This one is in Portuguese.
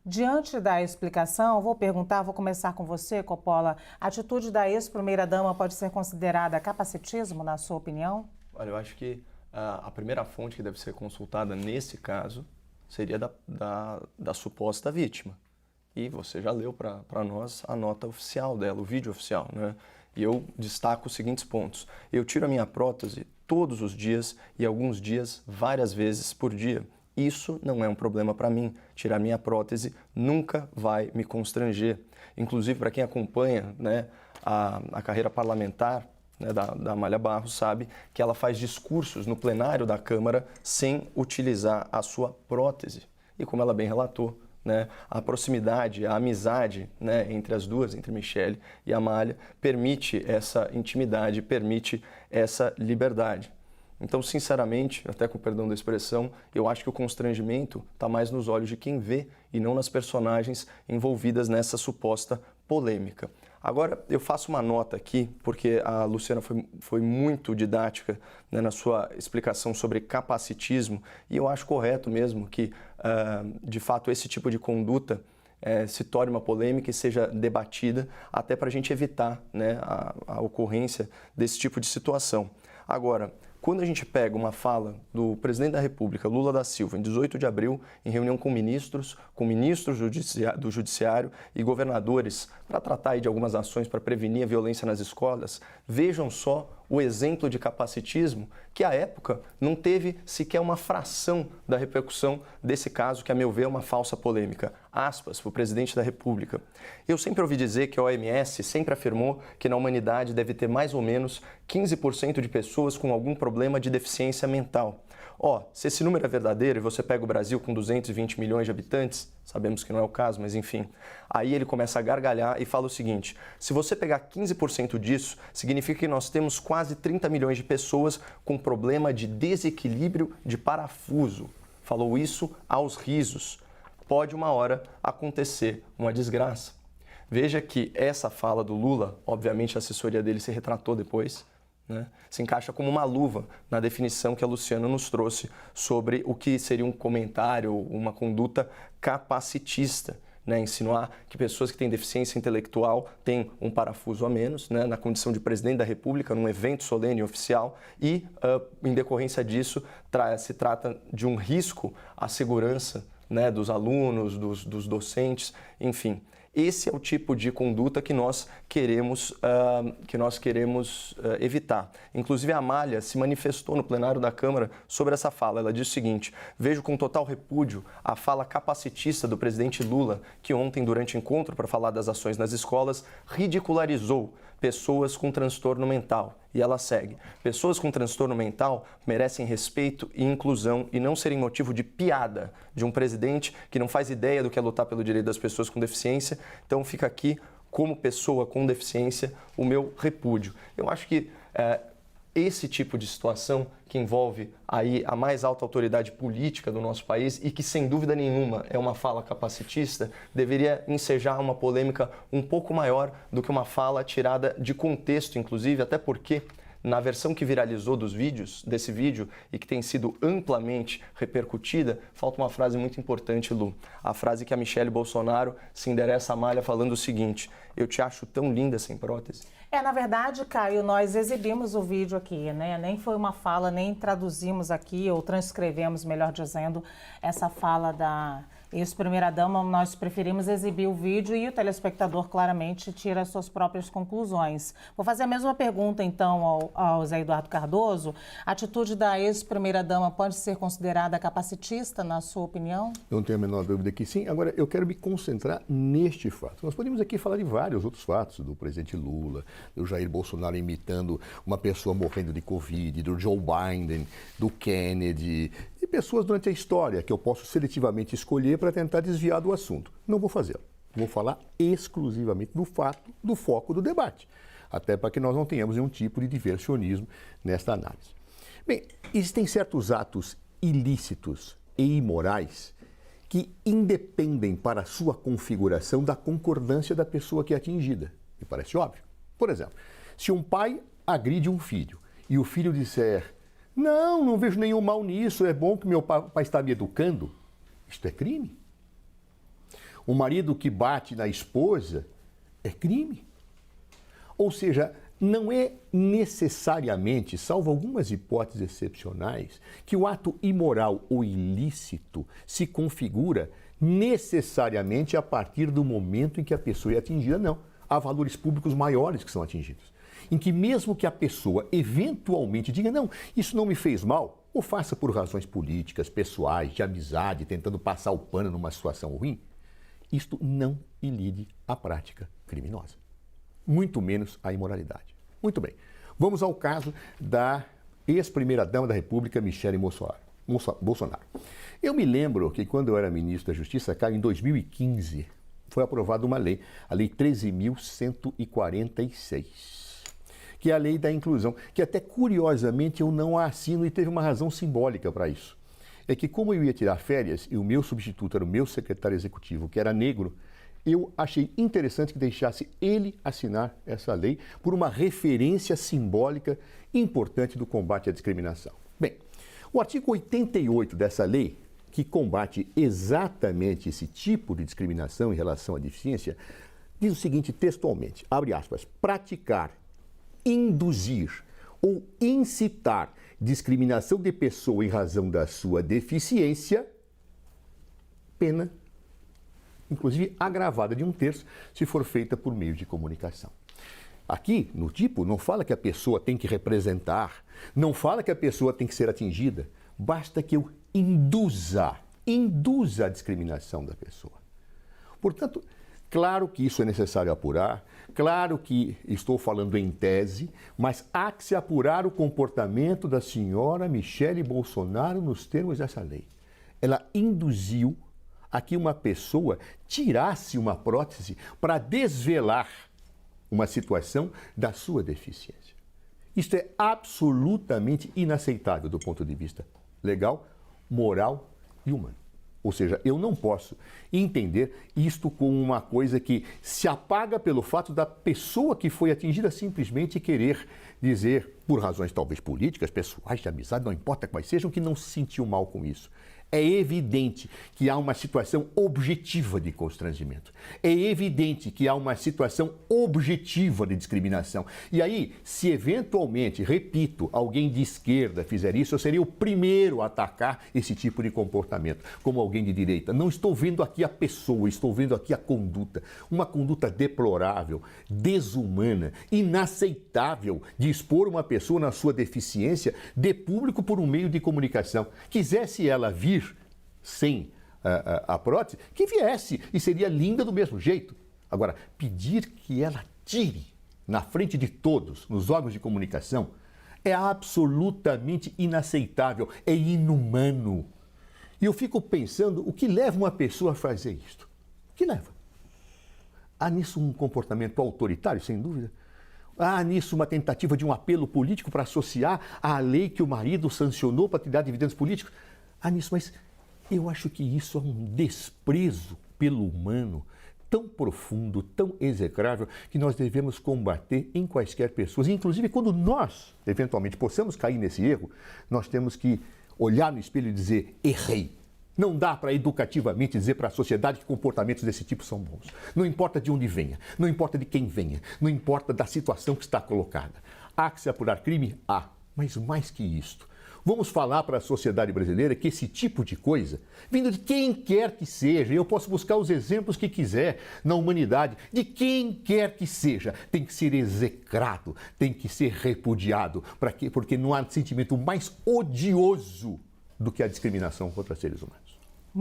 Diante da explicação, vou começar com você, Coppola. A atitude da ex-primeira-dama pode ser considerada capacitismo, na sua opinião? Olha, eu acho que a primeira fonte que deve ser consultada nesse caso seria da suposta vítima. E você já leu para nós a nota oficial dela, o vídeo oficial, né? E eu destaco os seguintes pontos. Eu tiro a minha prótese todos os dias e alguns dias, várias vezes por dia. Isso não é um problema para mim. Tirar minha prótese nunca vai me constranger. Inclusive, para quem acompanha, né, a carreira parlamentar, né, da Amália Barros, sabe que ela faz discursos no plenário da Câmara sem utilizar a sua prótese. E como ela bem relatou, né, a proximidade, a amizade, né, entre as duas, entre Michele e Amália, permite essa intimidade, permite essa liberdade. Então, sinceramente, até com perdão da expressão, eu acho que o constrangimento está mais nos olhos de quem vê e não nas personagens envolvidas nessa suposta polêmica. Agora, eu faço uma nota aqui, porque a Luciana foi muito didática, né, na sua explicação sobre capacitismo, e eu acho correto mesmo que, de fato, esse tipo de conduta se torne uma polêmica e seja debatida, até para a gente evitar, né, a ocorrência desse tipo de situação. Agora, quando a gente pega uma fala do presidente da República, Lula da Silva, em 18 de abril, em reunião com ministros do Judiciário e governadores, para tratar aí de algumas ações para prevenir a violência nas escolas, vejam só o exemplo de capacitismo que, à época, não teve sequer uma fração da repercussão desse caso, que, a meu ver, é uma falsa polêmica. Aspas para o presidente da República. Eu sempre ouvi dizer que a OMS sempre afirmou que na humanidade deve ter mais ou menos 15% de pessoas com algum problema de deficiência mental. Se esse número é verdadeiro e você pega o Brasil com 220 milhões de habitantes, sabemos que não é o caso, mas enfim, aí ele começa a gargalhar e fala o seguinte: se você pegar 15% disso, significa que nós temos quase 30 milhões de pessoas com problema de desequilíbrio de parafuso. Falou isso aos risos. Pode uma hora acontecer uma desgraça. Veja que essa fala do Lula, obviamente a assessoria dele se retratou depois, né, se encaixa como uma luva na definição que a Luciana nos trouxe sobre o que seria um comentário, uma conduta capacitista, né, insinuar que pessoas que têm deficiência intelectual têm um parafuso a menos, né, na condição de presidente da República, num evento solene oficial, e, em decorrência disso, se trata de um risco à segurança, né, dos alunos, dos docentes, enfim. Esse é o tipo de conduta que nós queremos evitar. Inclusive, a Amália se manifestou no plenário da Câmara sobre essa fala. Ela disse o seguinte: vejo com total repúdio a fala capacitista do presidente Lula, que ontem, durante o encontro para falar das ações nas escolas, ridicularizou pessoas com transtorno mental. E ela segue: pessoas com transtorno mental merecem respeito e inclusão e não serem motivo de piada de um presidente que não faz ideia do que é lutar pelo direito das pessoas com deficiência. Então fica aqui, como pessoa com deficiência, o meu repúdio. Eu acho que esse tipo de situação que envolve aí a mais alta autoridade política do nosso país e que, sem dúvida nenhuma, é uma fala capacitista, deveria ensejar uma polêmica um pouco maior do que uma fala tirada de contexto, inclusive, até porque na versão que viralizou desse vídeo e que tem sido amplamente repercutida, falta uma frase muito importante, Lu. A frase que a Michele Bolsonaro se endereça à Amália falando o seguinte: eu te acho tão linda sem prótese. Na verdade, Caio, nós exibimos o vídeo aqui, né? Nem foi uma fala, nem traduzimos aqui, ou transcrevemos, melhor dizendo, essa fala da ex-primeira-dama. Nós preferimos exibir o vídeo e o telespectador claramente tira as suas próprias conclusões. Vou fazer a mesma pergunta, então, ao Zé Eduardo Cardoso. A atitude da ex-primeira-dama pode ser considerada capacitista, na sua opinião? Eu não tenho a menor dúvida que sim. Agora, eu quero me concentrar neste fato. Nós podemos aqui falar de vários outros fatos, do presidente Lula, do Jair Bolsonaro imitando uma pessoa morrendo de Covid, do Joe Biden, do Kennedy, e pessoas durante a história que eu posso seletivamente escolher para tentar desviar do assunto. Não vou fazê-lo. Vou falar exclusivamente do fato, do foco do debate, até para que nós não tenhamos nenhum tipo de diversionismo nesta análise. Bem, existem certos atos ilícitos e imorais que independem para a sua configuração da concordância da pessoa que é atingida. Me parece óbvio. Por exemplo, se um pai agride um filho e o filho disser: não vejo nenhum mal nisso, é bom que meu pai está me educando, isto é crime. O marido que bate na esposa é crime. Ou seja, não é necessariamente, salvo algumas hipóteses excepcionais, que o ato imoral ou ilícito se configura necessariamente a partir do momento em que a pessoa é atingida. Não. Há valores públicos maiores que são atingidos. Em que mesmo que a pessoa eventualmente diga, não, isso não me fez mal, ou faça por razões políticas, pessoais, de amizade, tentando passar o pano numa situação ruim, isto não ilide à prática criminosa. Muito menos à imoralidade. Muito bem. Vamos ao caso da ex-primeira-dama da República, Michele Bolsonaro. Eu me lembro que quando eu era ministro da Justiça, cá em 2015, foi aprovada uma lei, a Lei 13.146, que é a lei da inclusão, que até curiosamente eu não a assino e teve uma razão simbólica para isso. É que como eu ia tirar férias e o meu substituto era o meu secretário executivo, que era negro, eu achei interessante que deixasse ele assinar essa lei por uma referência simbólica importante do combate à discriminação. Bem, o artigo 88 dessa lei, que combate exatamente esse tipo de discriminação em relação à deficiência, diz o seguinte textualmente, abre aspas, praticar, induzir ou incitar discriminação de pessoa em razão da sua deficiência, pena inclusive agravada de 1/3, se for feita por meio de comunicação. Aqui, no tipo, não fala que a pessoa tem que representar, não fala que a pessoa tem que ser atingida, basta que eu induza a discriminação da pessoa. Portanto, claro que isso é necessário apurar, claro que estou falando em tese, mas há que se apurar o comportamento da senhora Michele Bolsonaro nos termos dessa lei. Ela induziu a que uma pessoa tirasse uma prótese para desvelar uma situação da sua deficiência. Isto é absolutamente inaceitável do ponto de vista legal, moral e humano. Ou seja, eu não posso entender isto como uma coisa que se apaga pelo fato da pessoa que foi atingida simplesmente querer dizer, por razões talvez políticas, pessoais, de amizade, não importa quais sejam, que não se sentiu mal com isso. É evidente que há uma situação objetiva de constrangimento. É evidente que há uma situação objetiva de discriminação. E aí, se eventualmente, repito, alguém de esquerda fizer isso, eu seria o primeiro a atacar esse tipo de comportamento, como alguém de direita. Não estou vendo aqui a pessoa, estou vendo aqui a conduta. Uma conduta deplorável, desumana, inaceitável de expor uma pessoa na sua deficiência de público por um meio de comunicação. Quisesse ela vir sem a prótese, que viesse e seria linda do mesmo jeito. Agora, pedir que ela tire na frente de todos, nos órgãos de comunicação, é absolutamente inaceitável, é inumano. E eu fico pensando, o que leva uma pessoa a fazer isto? O que leva? Há nisso um comportamento autoritário, sem dúvida. Há nisso uma tentativa de um apelo político para associar à lei que o marido sancionou para te dar dividendos políticos. Há nisso, mas eu acho que isso é um desprezo pelo humano tão profundo, tão execrável, que nós devemos combater em quaisquer pessoas. Inclusive, quando nós, eventualmente, possamos cair nesse erro, nós temos que olhar no espelho e dizer, errei. Não dá para educativamente dizer para a sociedade que comportamentos desse tipo são bons. Não importa de onde venha, não importa de quem venha, não importa da situação que está colocada. Há que se apurar crime? Há. Mas mais que isto, vamos falar para a sociedade brasileira que esse tipo de coisa, vindo de quem quer que seja, eu posso buscar os exemplos que quiser na humanidade, de quem quer que seja, tem que ser execrado, tem que ser repudiado, porque não há sentimento mais odioso do que a discriminação contra seres humanos.